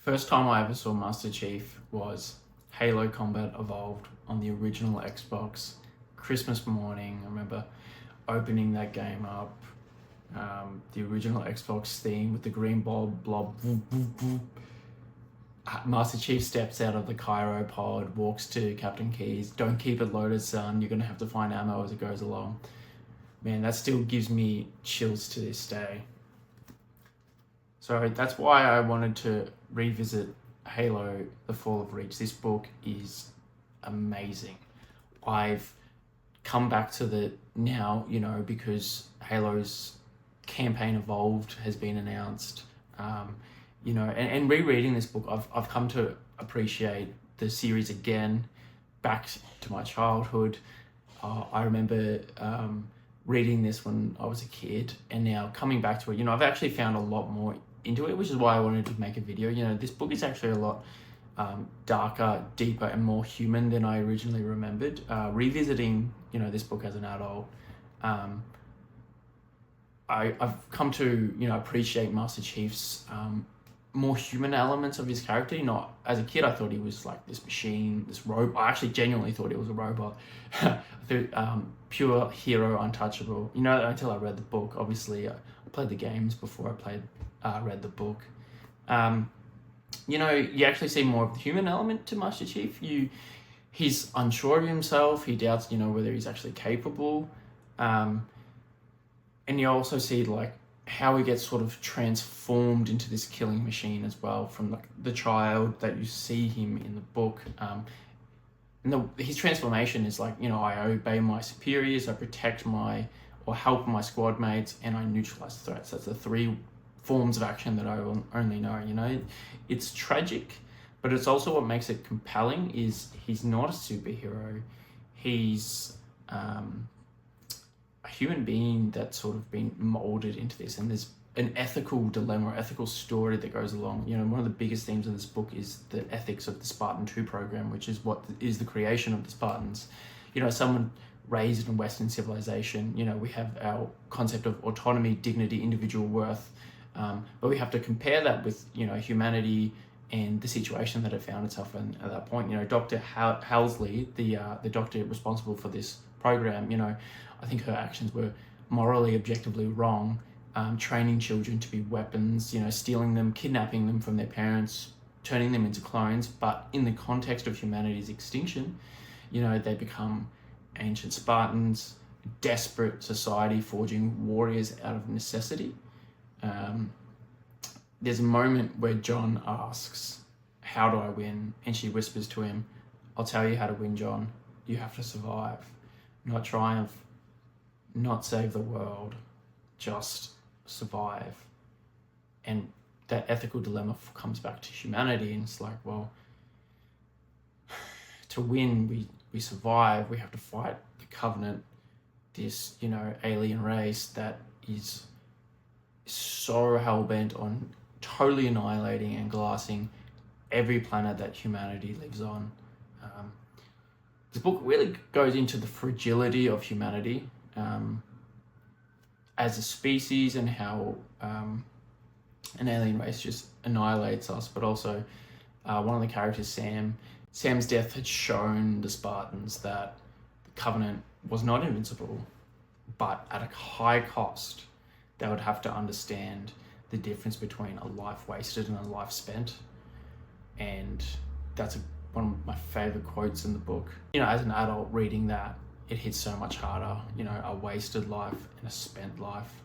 First time I ever saw Master Chief was Halo Combat Evolved on the original Xbox. Christmas morning, I remember opening that game up. The original Xbox theme with the green blob, whoop, whoop, whoop. Master Chief steps out of the Cairo pod, walks to Captain Keyes. Don't keep it loaded, son. You're going to have to find ammo as it goes along. Man, that still gives me chills to this day. So that's why I wanted to revisit Halo, The Fall of Reach. This book is amazing. I've come back to the now, because Halo's campaign Evolved has been announced. And rereading this book, I've come to appreciate the series again, back to my childhood. I remember reading this when I was a kid, and now coming back to it, I've actually found a lot more into it, which is why I wanted to make a video. This book is actually a lot darker, deeper, and more human than I originally remembered. Revisiting, this book as an adult, I've come to, appreciate Master Chief's more human elements of his character. Not as a kid, I thought he was like this machine, this robot. I actually genuinely thought he was a robot. I thought, pure hero, untouchable. Until I read the book. Obviously, I played the games before I read the book. You actually see more of the human element to Master Chief. He's unsure of himself. He doubts, whether he's actually capable. And you also see how he gets sort of transformed into this killing machine as well, from the child that you see him in the book. His transformation is I obey my superiors, I protect or help my squad mates, and I neutralize threats. That's the three forms of action that I only know. It's tragic, but it's also what makes it compelling. Is he's not a superhero. He's a human being that's sort of been molded into this, and there's an ethical dilemma or ethical story that goes along. One of the biggest themes of this book is the ethics of the Spartan 2 program, which is what is the creation of the Spartans. Someone raised in Western civilization, we have our concept of autonomy, dignity, individual worth, but we have to compare that with, humanity and the situation that it found itself in at that point. Dr. Halsley, the doctor responsible for this program, I think her actions were morally, objectively wrong, training children to be weapons, stealing them, kidnapping them from their parents, turning them into clones. But in the context of humanity's extinction, they become ancient Spartans, desperate society forging warriors out of necessity. There's a moment where John asks, "How do I win?" And she whispers to him, "I'll tell you how to win, John. You have to survive. Not triumph, not save the world, just survive." And that ethical dilemma comes back to humanity, and it's to win, we survive. We have to fight the Covenant, this, alien race that is so hell-bent on totally annihilating and glassing every planet that humanity lives on. This book really goes into the fragility of humanity as a species, and how an alien race just annihilates us. But also one of the characters, Sam's death had shown the Spartans that the Covenant was not invincible, but at a high cost. They would have to understand the difference between a life wasted and a life spent. And that's one of my favorite quotes in the book. As an adult reading that, it hits so much harder, a wasted life and a spent life.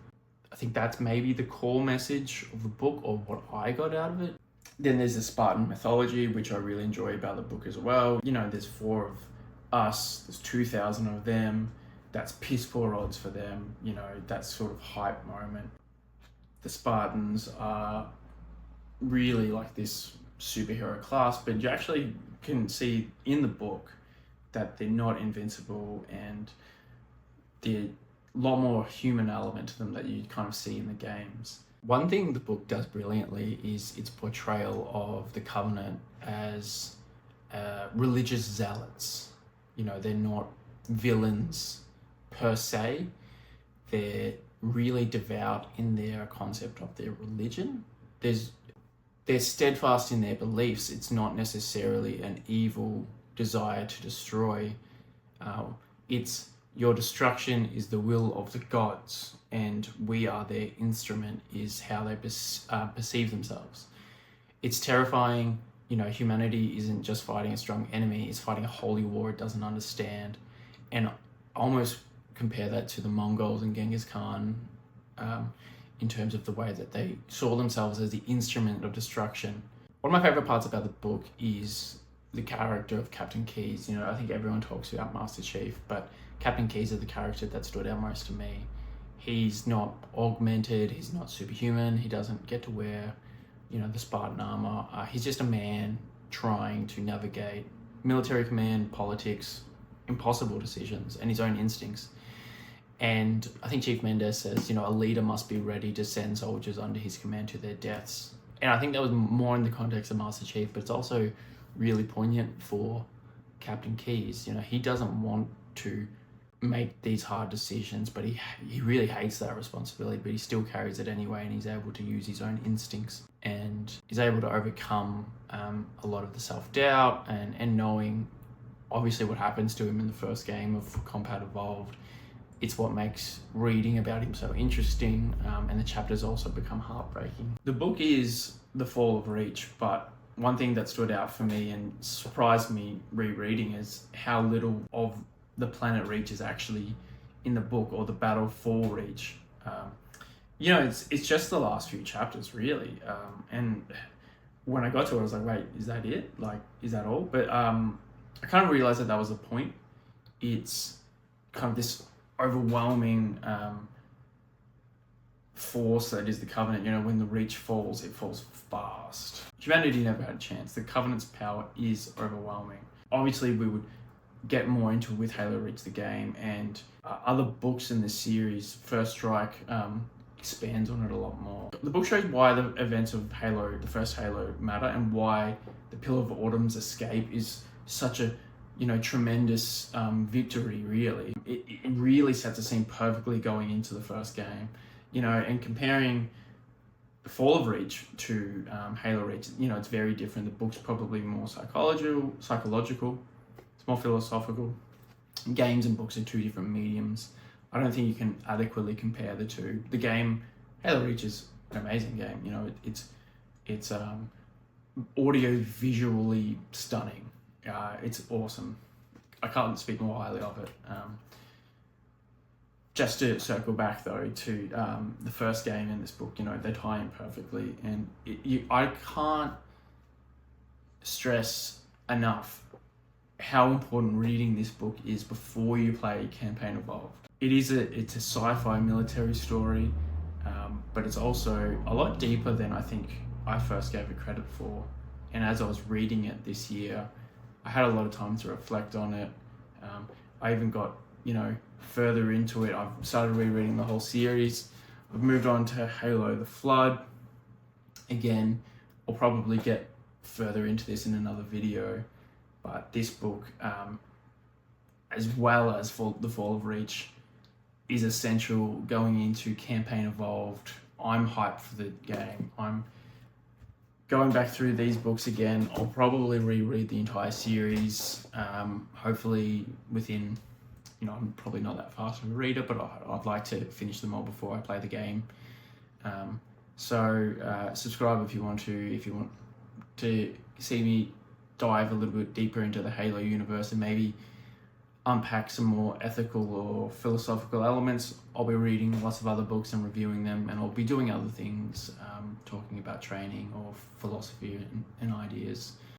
I think that's maybe the core message of the book, or what I got out of it. Then there's the Spartan mythology, which I really enjoy about the book as well. There's 4 of us, there's 2,000 of them. That's piss poor odds for them, that sort of hype moment. The Spartans are really like this superhero class, but you actually can see in the book that they're not invincible, and there's a lot more human element to them that you kind of see in the games. One thing the book does brilliantly is its portrayal of the Covenant as religious zealots. They're not villains per se. They're really devout in their concept of their religion. There's they're steadfast in their beliefs. It's not necessarily an evil desire to destroy. It's your destruction is the will of the gods, and we are their instrument, is how they perceive themselves. It's terrifying. Humanity isn't just fighting a strong enemy, it's fighting a holy war it doesn't understand. And almost compare that to the Mongols and Genghis Khan, in terms of the way that they saw themselves as the instrument of destruction. One of my favorite parts about the book is the character of Captain Keyes. I think everyone talks about Master Chief, but Captain Keyes is the character that stood out most to me. He's not augmented, he's not superhuman, he doesn't get to wear the Spartan armor. He's just a man trying to navigate military command, politics, impossible decisions, and his own instincts. And I think Chief Mendes says, a leader must be ready to send soldiers under his command to their deaths. And I think that was more in the context of Master Chief, but it's also really poignant for Captain Keyes. He doesn't want to make these hard decisions, but he really hates that responsibility, but he still carries it anyway, and he's able to use his own instincts, and he's able to overcome a lot of the self-doubt and knowing obviously what happens to him in the first game of Combat Evolved. It's what makes reading about him so interesting, and the chapters also become heartbreaking. The book is The Fall of Reach, but one thing that stood out for me and surprised me rereading is how little of the planet Reach is actually in the book, or the battle for Reach. It's just the last few chapters, really. And when I got to it, I was like, wait, is that it? Like, is that all? But I kind of realized that was the point. It's kind of this overwhelming force that is the Covenant. When the Reach falls, it falls fast. Humanity never had a chance. The Covenant's power is overwhelming. Obviously, we would get more into it with Halo Reach the game, and other books in the series. First Strike expands on it a lot more. The book shows why the events of Halo, the first Halo, matter, and why the Pillar of Autumn's escape is such a tremendous victory, really. It really sets the scene perfectly going into the first game. And comparing the Fall of Reach to Halo Reach, it's very different. The book's probably more psychological, it's more philosophical. Games and books are two different mediums. I don't think you can adequately compare the two. The game, Halo Reach, is an amazing game. It's audio visually stunning. It's awesome. I can't speak more highly of it. Just to circle back though to the first game in this book, they tie in perfectly, and I can't stress enough how important reading this book is before you play Campaign Evolved. It's a sci-fi military story, but it's also a lot deeper than I think I first gave it credit for. And as I was reading it this year, I had a lot of time to reflect on it. I even got further into it. I've started rereading the whole series. I've moved on to Halo the Flood. Again, I'll probably get further into this in another video, but this book, as well as The Fall of Reach, is essential going into Campaign Evolved. I'm hyped for the game. I'm going back through these books again. I'll probably reread the entire series, hopefully within, I'm probably not that fast of a reader, but I'd like to finish them all before I play the game. So subscribe if you want to see me dive a little bit deeper into the Halo universe and maybe unpack some more ethical or philosophical elements. I'll be reading lots of other books and reviewing them, and I'll be doing other things, talking about training or philosophy and ideas.